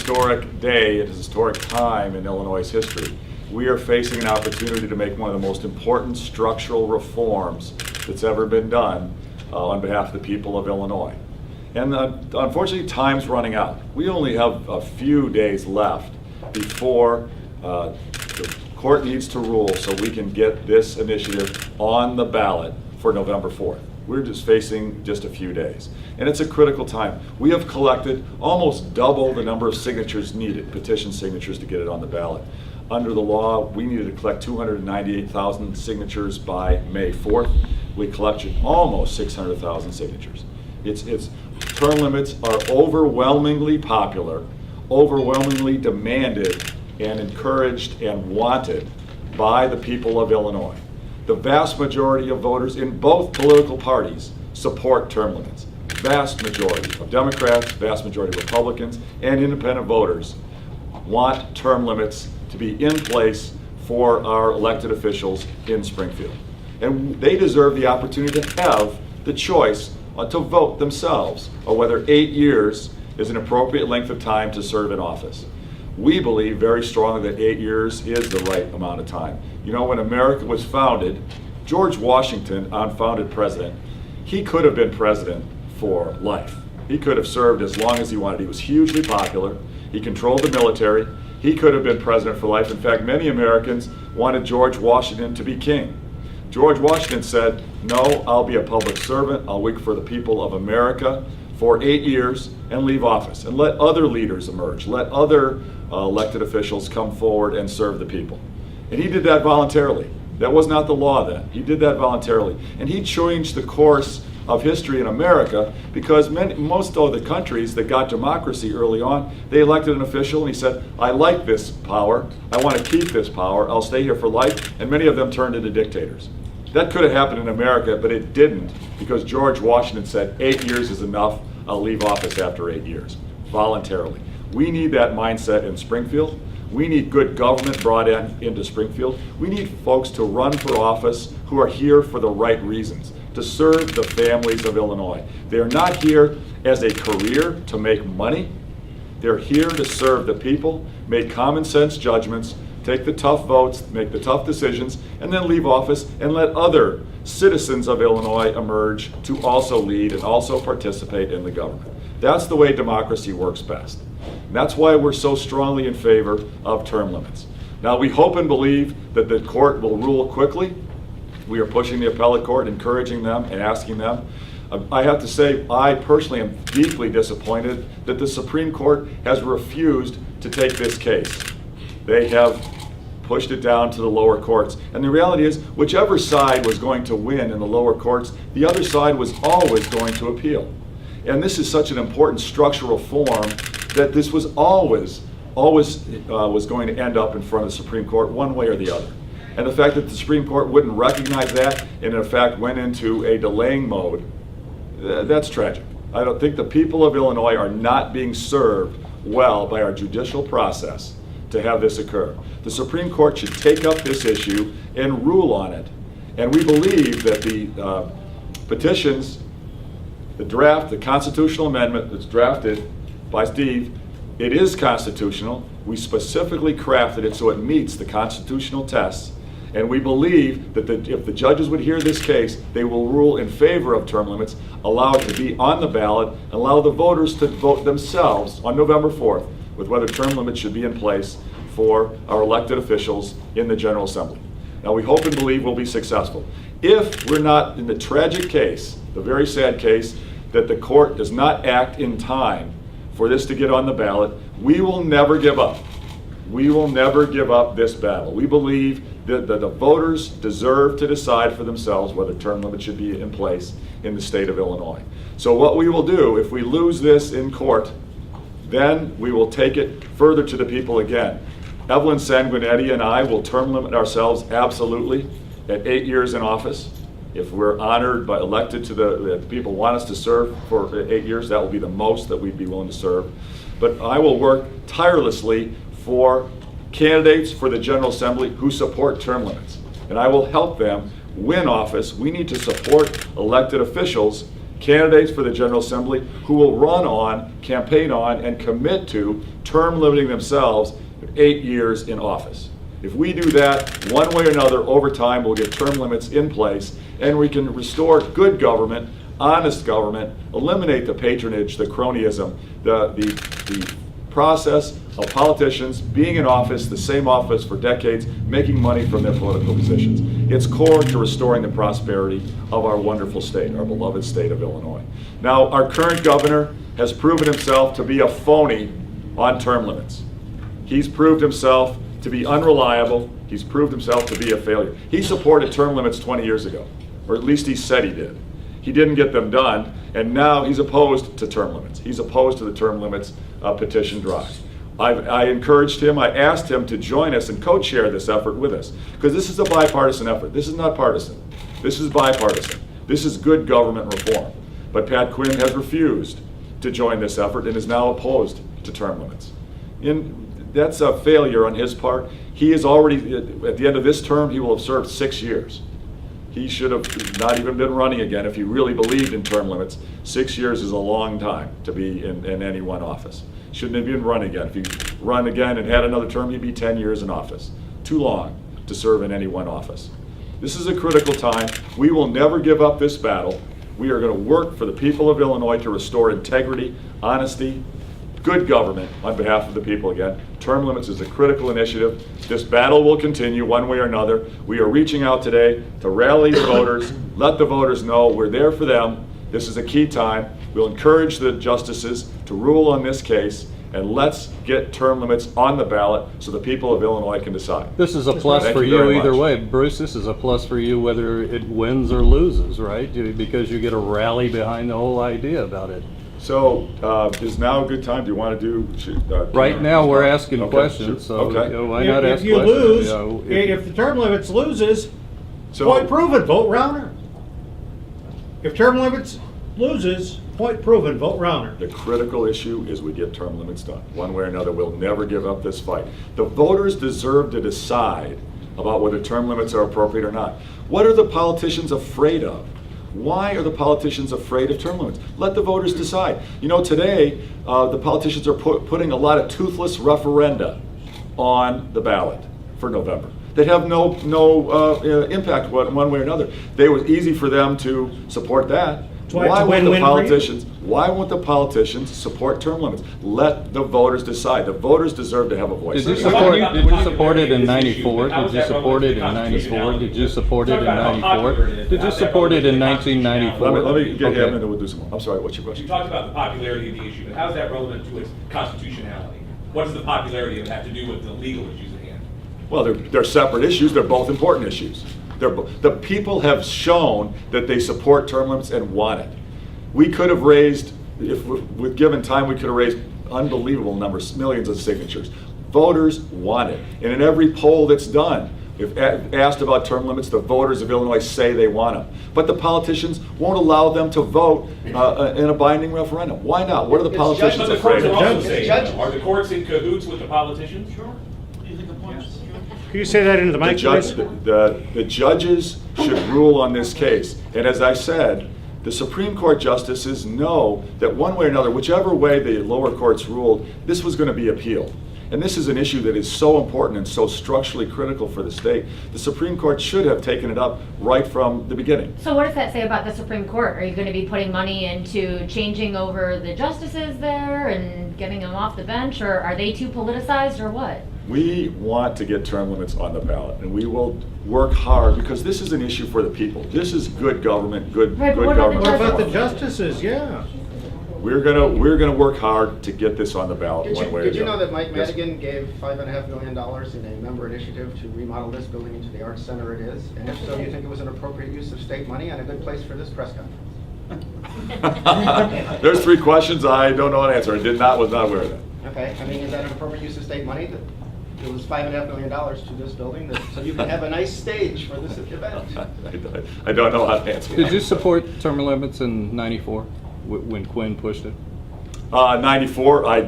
historic day, a historic time in Illinois' history. We are facing an opportunity to make one of the most important structural reforms that's ever been done on behalf of the people of Illinois. And unfortunately, time's running out. We only have a few days left before the court needs to rule so we can get this initiative on the ballot for November 4th. We're just facing just a few days. And it's a critical time. We have collected almost double the number of signatures needed, petition signatures, to get it on the ballot. Under the law, we needed to collect 298,000 signatures by May 4th. We collected almost 600,000 signatures. Term limits are overwhelmingly popular, overwhelmingly demanded and encouraged and wanted by the people of Illinois. The vast majority of voters in both political parties support term limits. Vast majority of Democrats, vast majority of Republicans, and independent voters want term limits to be in place for our elected officials in Springfield. And they deserve the opportunity to have the choice to vote themselves on whether 8 years is an appropriate length of time to serve in office. We believe very strongly that 8 years is the right amount of time. You know, when America was founded, George Washington, unfounded president, he could have been president for life. He could have served as long as he wanted. He was hugely popular. He controlled the military. He could have been president for life. In fact, many Americans wanted George Washington to be king. George Washington said, no, I'll be a public servant. I'll work for the people of America for 8 years and leave office, and let other leaders emerge. Let other elected officials come forward and serve the people. And he did that voluntarily. That was not the law then. He did that voluntarily. And he changed the course of history in America because most of the countries that got democracy early on, they elected an official and he said, I like this power. I want to keep this power. I'll stay here for life. And many of them turned into dictators. That could have happened in America, but it didn't because George Washington said 8 years is enough. I'll leave office after 8 years, voluntarily. We need that mindset in Springfield. We need good government brought into Springfield. We need folks to run for office who are here for the right reasons, to serve the families of Illinois. They're not here as a career to make money. They're here to serve the people, make common sense judgments, take the tough votes, make the tough decisions, and then leave office and let other citizens of Illinois emerge to also lead and also participate in the government. That's the way democracy works best. And that's why we're so strongly in favor of term limits. Now, we hope and believe that the court will rule quickly. We are pushing the appellate court, encouraging them and asking them. I have to say, I personally am deeply disappointed that the Supreme Court has refused to take this case. They have pushed it down to the lower courts. And the reality is, whichever side was going to win in the lower courts, the other side was always going to appeal. And this is such an important structural reform that this was always was going to end up in front of the Supreme Court one way or the other. And the fact that the Supreme Court wouldn't recognize that and in fact went into a delaying mode, that's tragic. I don't think the people of Illinois are not being served well by our judicial process to have this occur. The Supreme Court should take up this issue and rule on it. And we believe that the petitions, the draft, the constitutional amendment that's drafted by Steve, it is constitutional. We specifically crafted it so it meets the constitutional tests. And we believe that if the judges would hear this case, they will rule in favor of term limits, allow it to be on the ballot, and allow the voters to vote themselves on November 4th with whether term limits should be in place for our elected officials in the General Assembly. Now, we hope and believe we'll be successful. If we're not in the tragic case, the very sad case, that the court does not act in time for this to get on the ballot, we will never give up. We will never give up this battle. We believe that the voters deserve to decide for themselves whether term limits should be in place in the state of Illinois. So what we will do, if we lose this in court, then we will take it further to the people again. Evelyn Sanguinetti and I will term limit ourselves absolutely at 8 years in office. If we're honored by elected to the people want us to serve for 8 years, that will be the most that we'd be willing to serve. But I will work tirelessly for candidates for the General Assembly who support term limits. And I will help them win office. We need to support elected officials, candidates for the General Assembly who will run on, campaign on, and commit to term limiting themselves 8 years in office. If we do that, one way or another, over time, we'll get term limits in place, and we can restore good government, honest government, eliminate the patronage, the cronyism, the process of politicians being in office, the same office for decades, making money from their political positions. It's core to restoring the prosperity of our wonderful state, our beloved state of Illinois. Now, our current governor has proven himself to be a phony on term limits. He's proved himself to be unreliable. He's proved himself to be a failure. He supported term limits 20 years ago, or at least he said he did. He didn't get them done, and now he's opposed to term limits. He's opposed to the term limits petition drive. I encouraged him, I asked him to join us and co-chair this effort with us, because this is a bipartisan effort. This is not partisan. This is bipartisan. This is good government reform. But Pat Quinn has refused to join this effort and is now opposed to term limits. That's a failure on his part. He is already, at the end of this term, he will have served 6 years. He should have not even been running again if he really believed in term limits. 6 years is a long time to be in any one office. Shouldn't have even run again. If he run again and had another term, he'd be 10 years in office. Too long to serve in any one office. This is a critical time. We will never give up this battle. We are going to work for the people of Illinois to restore integrity, honesty, good government on behalf of the people again. Term limits is a critical initiative. This battle will continue one way or another. We are reaching out today to rally the voters, let the voters know we're there for them. This is a key time. We'll encourage the justices to rule on this case, and let's get term limits on the ballot so the people of Illinois can decide. This is a plus for you either way. Bruce, this is a plus for you whether it wins or loses, right? Because you get a rally behind the whole idea about it. So is now a good time? Do you want to do? Right now we're asking okay, questions, so okay. why not ask questions? If you lose, if the term limits loses, point proven, vote Rauner. If term limits loses, point proven, vote Rauner. The critical issue is we get term limits done. One way or another, we'll never give up this fight. The voters deserve to decide about whether term limits are appropriate or not. What are the politicians afraid of? Why are the politicians afraid of term limits? Let the voters decide. You know, today, the politicians are putting a lot of toothless referenda on the ballot for November that have no impact one way or another. It was easy for them to support that. Why won't the politicians support term limits? Let the voters decide. The voters deserve to have a voice. Did you support it in 94? Did you support it in 94? Did you support it in 94? Did you support it in 1994? Let me get him and then we'll do some more. I'm sorry, what's your question? You talked about the popularity of the issue, but how is that relevant to its constitutionality? What does the popularity of it have to do with the legal issues at hand? Well, they're separate issues. They're both important issues. The people have shown that they support term limits and want it. We could have raised, if with given time, we could have raised unbelievable numbers, millions of signatures. Voters want it. And in every poll that's done, if asked about term limits, the voters of Illinois say they want them. But the politicians won't allow them to vote in a binding referendum. Why not? What are the politicians afraid of? Are the courts in cahoots with the politicians? Sure. Can you say that into the mic, please? The judges should rule on this case. And as I said, the Supreme Court justices know that one way or another, whichever way the lower courts ruled, this was going to be appealed. And this is an issue that is so important and so structurally critical for the state. The Supreme Court should have taken it up right from the beginning. So what does that say about the Supreme Court? Are you going to be putting money into changing over the justices there and getting them off the bench, or are they too politicized, or what? We want to get term limits on the ballot, and we will work hard because this is an issue for the people. This is good government, good government. What about the justices? Yeah. We're gonna work hard to get this on the ballot one way or the other. Did you know that Mike Madigan gave $5.5 million in a member initiative to remodel this building into the arts center it is? And if so, do you think it was an appropriate use of state money and a good place for this press conference? There's 3 questions I don't know an answer. I was not aware of that. Okay, I mean, is that an appropriate use of state money? That it was $5.5 million to this building, so you can have a nice stage for this event. I don't know how to answer that. Did you support term limits in 94 when Quinn pushed it? 94, I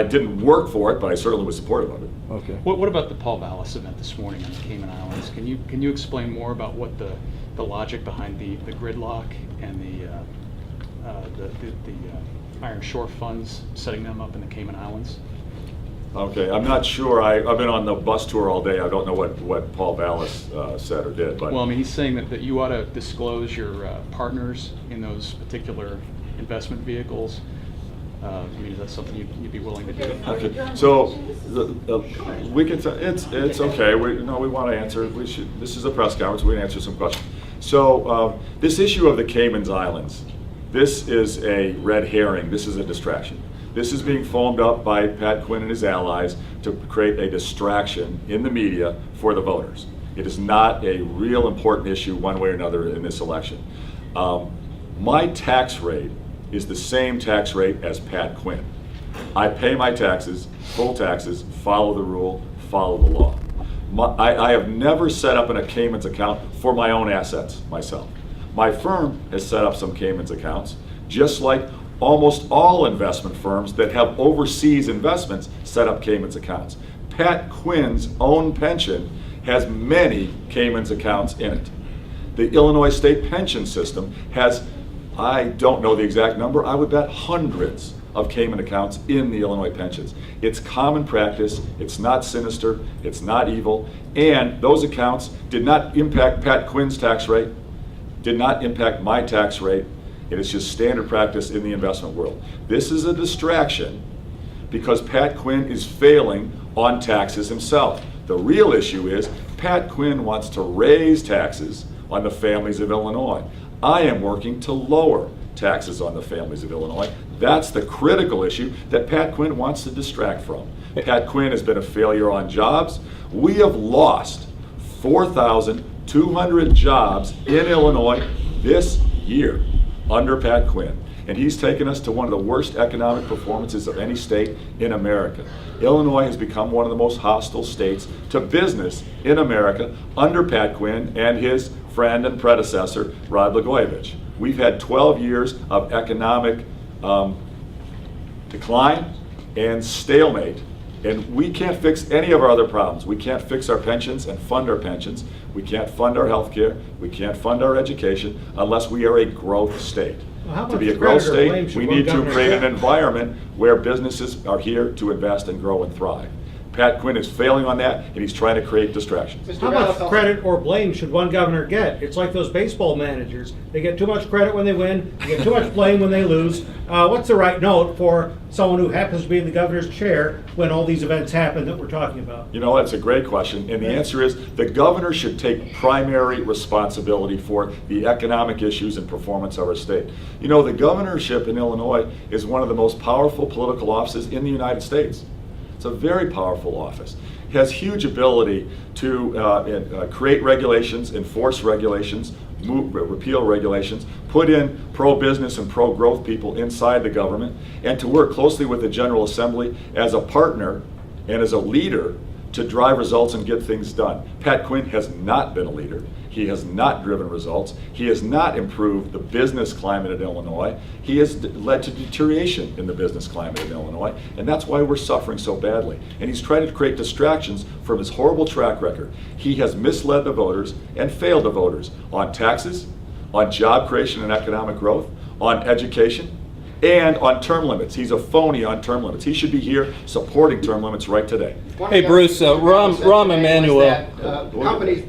didn't work for it, but I certainly was supportive of it. Okay. What about the Paul Vallis event this morning on the Cayman Islands? Can you explain more about what the logic behind the gridlock and the Iron Shore funds, setting them up in the Cayman Islands? Okay, I'm not sure. I've been on the bus tour all day. I don't know what Paul Vallis said or did, but. Well, I mean, he's saying that you ought to disclose your partners in those particular investment vehicles. I mean, is that something you'd be willing to do? Okay, so we can. It's okay. We want to answer. This is a press conference. We can answer some questions. So this issue of the Cayman Islands, this is a red herring. This is a distraction. This is being foamed up by Pat Quinn and his allies to create a distraction in the media for the voters. It is not a real important issue one way or another in this election. My tax rate is the same tax rate as Pat Quinn. I pay my taxes, full taxes, follow the rule, follow the law. I have never set up a Cayman's account for my own assets myself. My firm has set up some Cayman's accounts, just like almost all investment firms that have overseas investments set up Cayman's accounts. Pat Quinn's own pension has many Cayman's accounts in it. The Illinois state pension system has, I don't know the exact number, I would bet hundreds of Cayman accounts in the Illinois pensions. It's common practice, it's not sinister, it's not evil, and those accounts did not impact Pat Quinn's tax rate, did not impact my tax rate. It is just standard practice in the investment world. This is a distraction because Pat Quinn is failing on taxes himself. The real issue is Pat Quinn wants to raise taxes on the families of Illinois. I am working to lower taxes on the families of Illinois. That's the critical issue that Pat Quinn wants to distract from. Pat Quinn has been a failure on jobs. We have lost 4,200 jobs in Illinois this year under Pat Quinn. And he's taken us to one of the worst economic performances of any state in America. Illinois has become one of the most hostile states to business in America under Pat Quinn and his friend and predecessor, Rod Blagojevich. We've had 12 years of economic decline and stalemate, and we can't fix any of our other problems. We can't fix our pensions and fund our pensions. We can't fund our health care. We can't fund our education unless we are a growth state. Well, to be a growth state, we need to create an environment where businesses are here to invest and grow and thrive. Pat Quinn is failing on that, and he's trying to create distractions. How much credit or blame should one governor get? It's like those baseball managers. They get too much credit when they win, they get too much blame when they lose. What's the right note for someone who happens to be in the governor's chair when all these events happen that we're talking about? You know, that's a great question, and the answer is the governor should take primary responsibility for the economic issues and performance of our state. You know, the governorship in Illinois is one of the most powerful political offices in the United States. It's a very powerful office. It has huge ability to create regulations, enforce regulations, repeal regulations, put in pro-business and pro-growth people inside the government, and to work closely with the General Assembly as a partner and as a leader to drive results and get things done. Pat Quinn has not been a leader. He has not driven results. He has not improved the business climate in Illinois. He has led to deterioration in the business climate in Illinois, and that's why we're suffering so badly. And he's trying to create distractions from his horrible track record. He has misled the voters and failed the voters on taxes, on job creation and economic growth, on education, and on term limits. He's a phony on term limits. He should be here supporting term limits right today. Hey, Bruce, Rahm Emanuel.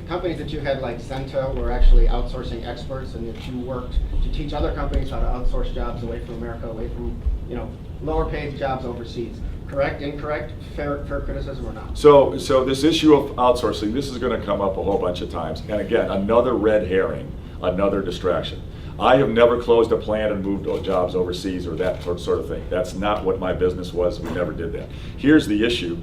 Companies that you had like Centa were actually outsourcing experts, and that you worked to teach other companies how to outsource jobs away from America, away from lower paid jobs overseas. Correct, incorrect, fair criticism or not? So this issue of outsourcing, this is going to come up a whole bunch of times. And again, another red herring, another distraction. I have never closed a plant and moved jobs overseas or that sort of thing. That's not what my business was. We never did that. Here's the issue.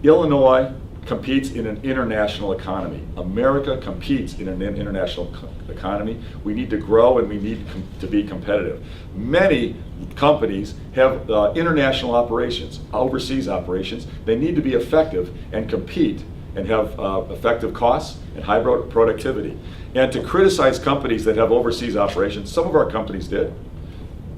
Illinois competes in an international economy. America competes in an international economy. We need to grow and we need to be competitive. Many companies have international operations, overseas operations. They need to be effective and compete and have effective costs and high productivity. And to criticize companies that have overseas operations, some of our companies did.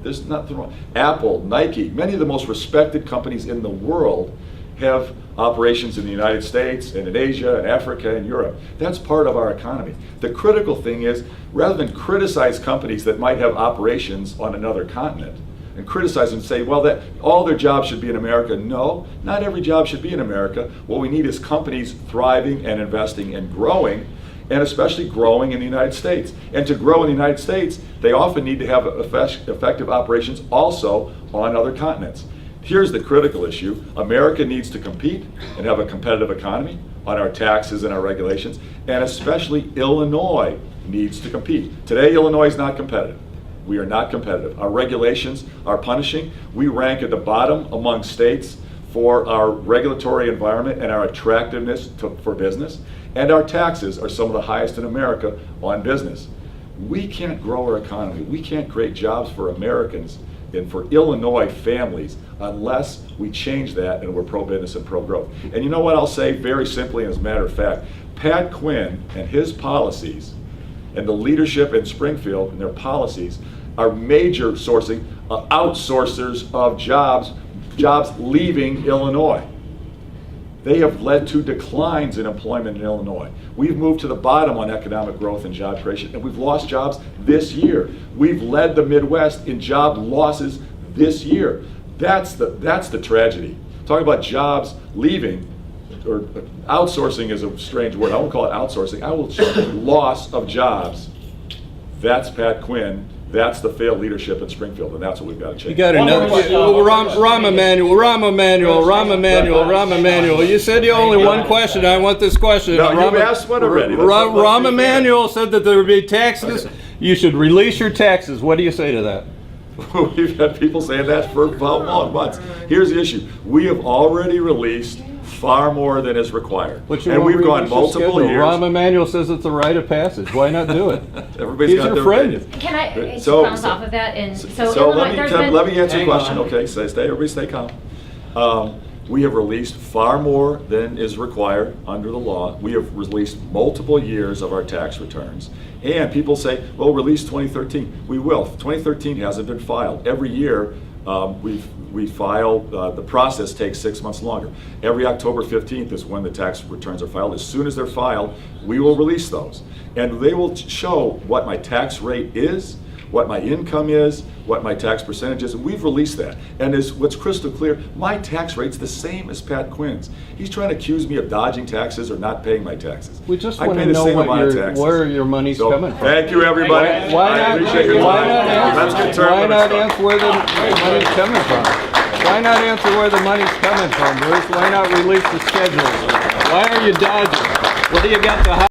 There's nothing wrong. Apple, Nike, many of the most respected companies in the world have operations in the United States and in Asia and Africa and Europe. That's part of our economy. The critical thing is, rather than criticize companies that might have operations on another continent, and criticize and say, well, that all their jobs should be in America. No, not every job should be in America. What we need is companies thriving and investing and growing, and especially growing in the United States. And to grow in the United States, they often need to have effective operations also on other continents. Here's the critical issue. America needs to compete and have a competitive economy on our taxes and our regulations, and especially Illinois needs to compete. Today, Illinois is not competitive. We are not competitive. Our regulations are punishing. We rank at the bottom among states for our regulatory environment and our attractiveness for business, and our taxes are some of the highest in America on business. We can't grow our economy. We can't create jobs for Americans and for Illinois families unless we change that and we're pro-business and pro-growth. And you know what I'll say very simply, and as a matter of fact, Pat Quinn and his policies and the leadership in Springfield and their policies are major sourcing outsourcers of jobs leaving Illinois. They have led to declines in employment in Illinois. We've moved to the bottom on economic growth and job creation, and we've lost jobs this year. We've led the Midwest in job losses this year. That's the tragedy. Talking about jobs leaving, or outsourcing is a strange word. I won't call it outsourcing. I will say loss of jobs. That's Pat Quinn. That's the failed leadership in Springfield, and that's what we've got to change. You got to know, Rahm Emanuel. You said you only one question. I want this question. No, you've asked one already. Rahm Emanuel said that there would be taxes. Okay. You should release your taxes. What do you say to that? We've had people saying that for about months. Here's the issue. We have already released far more than is required. And we've gone multiple years. Rahm Emanuel says it's a rite of passage. Why not do it? Everybody's got their opinions. Can I bounce off of that? And let me answer your question. Okay, everybody stay calm. We have released far more than is required under the law. We have released multiple years of our tax returns. And people say, well, release 2013. We will. 2013 hasn't been filed. Every year, we file, the process takes 6 months longer. Every October 15th is when the tax returns are filed. As soon as they're filed, we will release those. And they will show what my tax rate is, what my income is, what my tax percentage is, and we've released that. And what's crystal clear, my tax rate's the same as Pat Quinn's. He's trying to accuse me of dodging taxes or not paying my taxes. We just want to know where your money's coming from. Thank you, everybody. Why not answer where the money's coming from? Why not answer where the money's coming from, Bruce? Why not release the schedule? Why are you dodging? What do you got to hide?